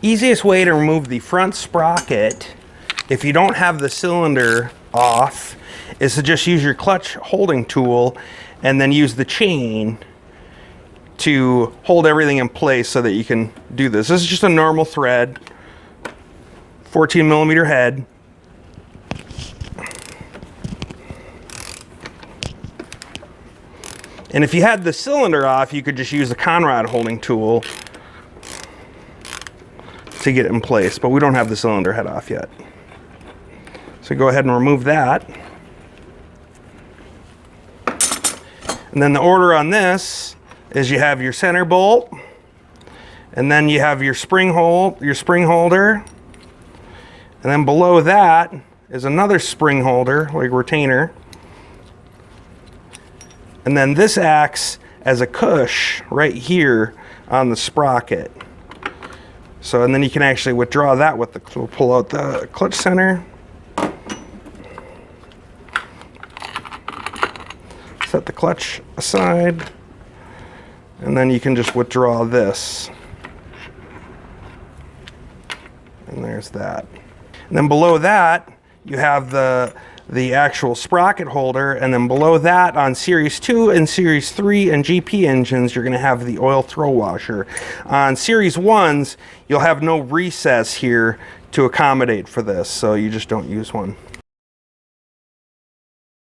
Easiest way to remove the front sprocket, if you don't have the cylinder off, is to just use your clutch holding tool and then use the chain to hold everything in place so that you can do this. This is just a normal thread, 14mm head. And if you had the cylinder off, you could just use the conrod holding tool to get it in place, but we don't have the cylinder head off yet. So go ahead and remove that. And then the order on this is you have your center bolt, and then you have your spring holder, and then below that is another spring holder, like retainer. And then this acts as a cush right here on the sprocket. So, and then you can actually withdraw that with the, we'll pull out the clutch center. Set the clutch aside. And then you can just withdraw this. And there's that. And then below that, you have the actual sprocket holder, and then below that on Series 2 and Series 3 and GP engines, you're going to have the oil throw washer. On Series 1s, you'll have no recess here to accommodate for this, so you just don't use one.